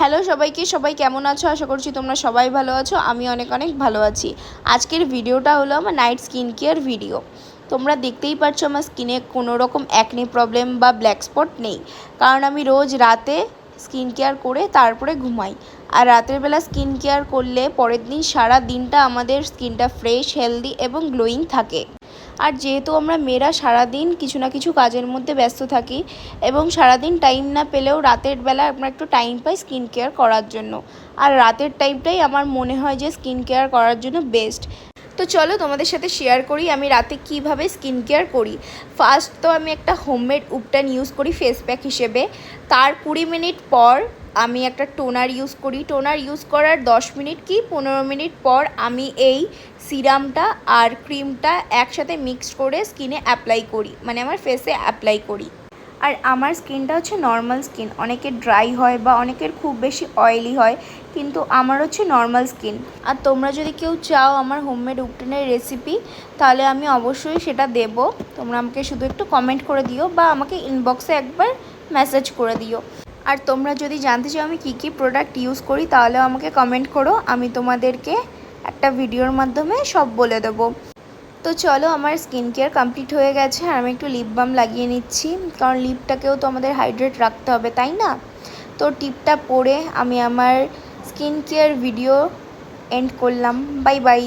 Hello সবাইকে, সবাই কেমন আছো? আশা করছি তোমরা সবাই ভালো আছো। আমি অনেক ভালো আছি। আজকের ভিডিওটা হলো আমার নাইট স্কিন কেয়ার ভিডিও। তোমরা দেখতেই পাচ্ছ আমার স্কিনে কোনো রকম অ্যাকনে প্রবলেম বা ব্ল্যাক স্পট নেই, কারণ আমি রোজ রাতে স্কিন কেয়ার করে তারপরে ঘুমাই। আর রাতের বেলা স্কিন কেয়ার করলে পরের দিন সারা দিনটা আমাদের স্কিনটা ফ্রেশ, হেলদি এবং গ্লোয়িং থাকে। আর যেহেতু আমরা মেয়েরা সারাদিন কিছু না কিছু কাজের মধ্যে ব্যস্ত থাকি এবং সারাদিন টাইম না পেলেও রাতের বেলা আমরা একটু টাইম পাই স্কিন কেয়ার করার জন্য। আর রাতের টাইমটাই আমার মনে হয় যে স্কিন কেয়ার করার জন্য বেস্ট। তো চলো তোমাদের সাথে শেয়ার করি আমি রাতে কিভাবে স্কিন কেয়ার করি। ফার্স্ট তো আমি একটা হোমমেড উপটান ইউজ করি ফেস প্যাক হিসেবে। তার 20 মিনিট পর আমি একটা টোনার ইউজ করি। টোনার ইউজ করার 10 মিনিট কি 15 মিনিট পর আমি এই সিরামটা আর ক্রিমটা একসাথে মিক্সড করে স্কিনে অ্যাপ্লাই করি, মানে আমার ফেসে অ্যাপ্লাই করি। আর আমার স্কিনটা হচ্ছে নর্মাল স্কিন, অনেকের ড্রাই হয় বা অনেকের খুব বেশি অয়েলি হয়, কিন্তু আমার হচ্ছে নর্মাল স্কিন। আর তোমরা যদি কেউ চাও আমার হোমমেড উপটানের রেসিপি, তাহলে আমি অবশ্যই সেটা দেব। তোমরা আমাকে শুধু একটু কমেন্ট করে দিও বা আমাকে ইনবক্সে একবার মেসেজ করে দিও। আর তোমরা যদি জানতে চাও আমি কী প্রোডাক্ট ইউজ করি, তাহলেও আমাকে কমেন্ট করো, আমি তোমাদেরকে একটা ভিডিওর মাধ্যমে সব বলে দেবো। তো চলো আমার স্কিন কেয়ার কমপ্লিট হয়ে গেছে, আর আমি একটু লিপ বাম লাগিয়ে নিচ্ছি, কারণ লিপটাকেও তো আমাদের হাইড্রেট রাখতে হবে, তাই না? তো টিপটা পরে আমি আমার স্কিন কেয়ার ভিডিও এন্ড করলাম। Bye bye.